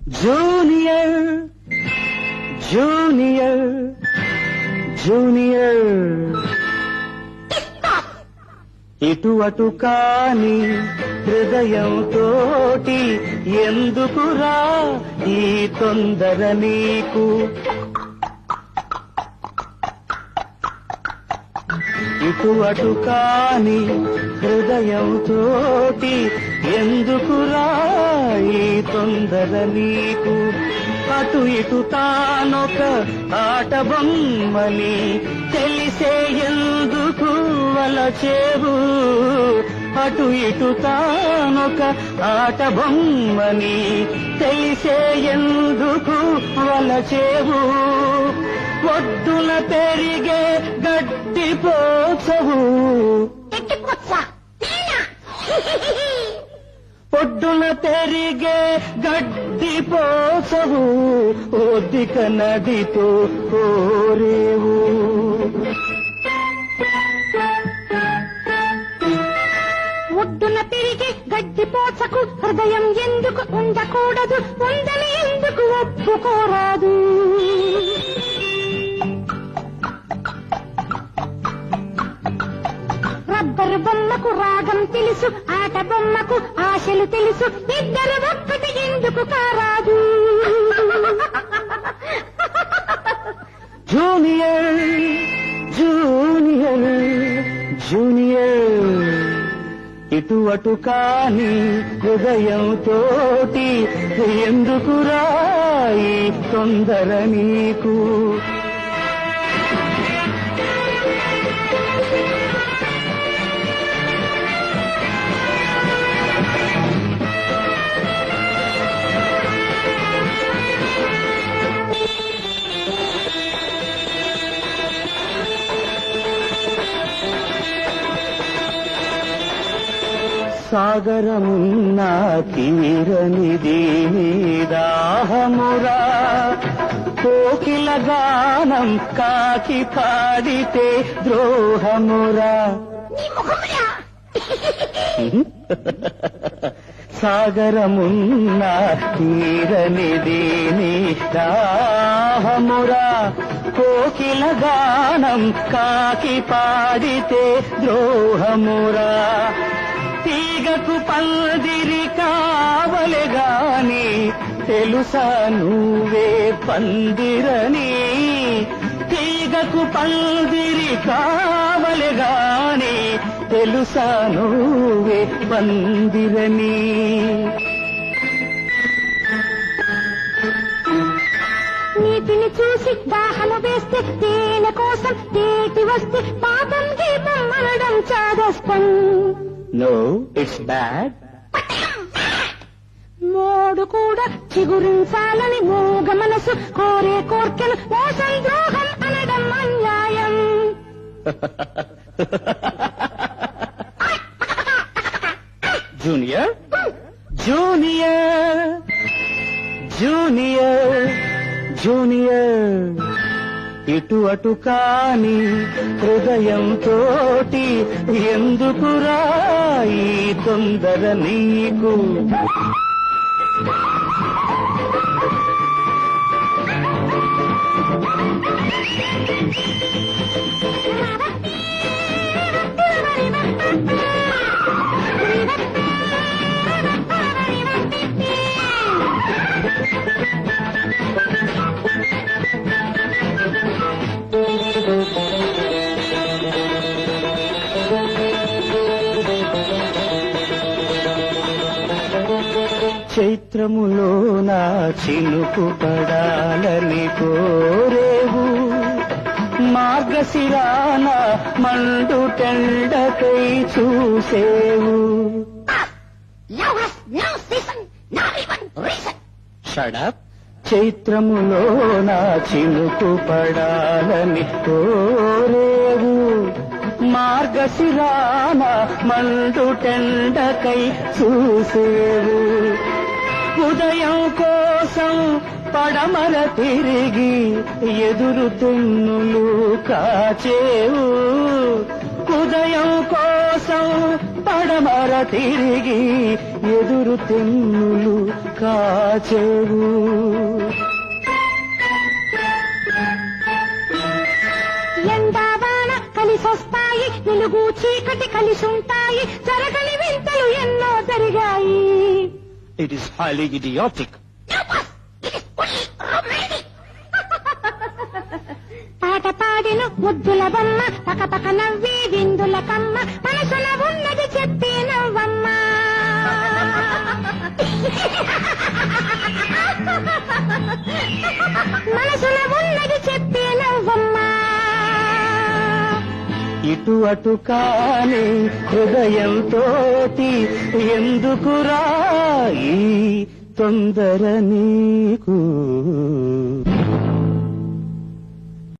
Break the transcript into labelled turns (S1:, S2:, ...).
S1: Junior junior junior ఇటు అటు కాని హృదయంతోటి ఎందుకురా ఈ తొందర నీకు? ఇటు అటు కాని హృదయంతోటి ఎందుకురా ఈ తొందర నీకు? అటు ఇటు తానొక ఆట బొమ్మని తెలిసే ఎందుకు వలచేవు? అటు ఇటు తానొక ఆట బొమ్మని తెలిసే ఎందుకు వలచేవు? ఒడ్డున పెరిగే గడ్డి పోచవు, ఒడ్డున పెరిగే గడ్డి పోచవు, ఒద్దిక నదితో కోరేవు.
S2: ఒడ్డున పెరిగే గడ్డి పోచకు హృదయం ఎందుకు ఉండకూడదు? ఉందని ఎందుకు ఒప్పుకోరాదు? రబ్బరు బొమ్మకు రాగం తెలుసు, ఆట బొమ్మకు ఆశలు తెలుసు, ఇద్దరు ఒక్కటి ఎందుకు కారాదు?
S1: జూనియర్ జూనియర్ జూనియర్ ఇటు అటు కాని హృదయంతోటి ఎందుకురా ఈ తొందర నీకు? సాగరమున్న తీరనిది దాహమురా, కోకిల గానం కాకి పాడితే ద్రోహమురా. సాగరమున్న తీరనిది దాహమురా, కోకిల గానం కాకి పాడితే ద్రోహమురా. తీగకు పందిరి కావలె గాని తెలుసా నువ్వే పందిరని? తీగకు పందిరి కావలె గాని తెలుసా నువ్వే పందిరని?
S2: నీటిని చూసి దాహము వేస్తే తేనె కోసం తేటి వస్తే పాపం గీతం అనడం చాదస్తం.
S1: No, it's bad.
S2: మోడు కూడా చిగురించాలని మూగ మనసు కోరే కోర్కెను మోసం ద్రోహం అనడం అన్యాయం.
S1: జూనియర్ జూనియర్ జూనియర్ జూనియర్ ఇటు అటు కాని హృదయంతోటి ఎందుకురా ఈ తొందర నీకు? చైత్రములో నా చినుకు పడాలని కోరేవు, మార్గశిరాన మండు టెండకై చూసేవు. షడప్. చైత్రములో నా చినుకు పడాలని కోరేవు, మార్గశిరాన మండు టెండకై చూసేవు. ఉదయం కోసం పడమర తిరిగి ఎదురు తెన్నులు కాచేవు, ఉదయం కోసం పడమర తిరిగి ఎదురు తెన్నులు కాచెవు.
S2: ఎండావాన కలిసొస్తాయి, వెలుగు చీకటి కలిసుంటాయి, జరగని వింతలు ఎన్నో జరిగాయి.
S1: It is highly idiotic.
S2: పాట పాడిను ముద్దుల బొమ్మ, పకపక నవ్వి విందుల కమ్మ, మనసున ఉన్నది చెప్పి నవ్వమ్మ. మనసున ఉన్నది చెప్పి నవ్వమ్మ.
S1: ఇటు అటు కాని హృదయంతోటి ఎందుకురా ఈ తొందర నీకు.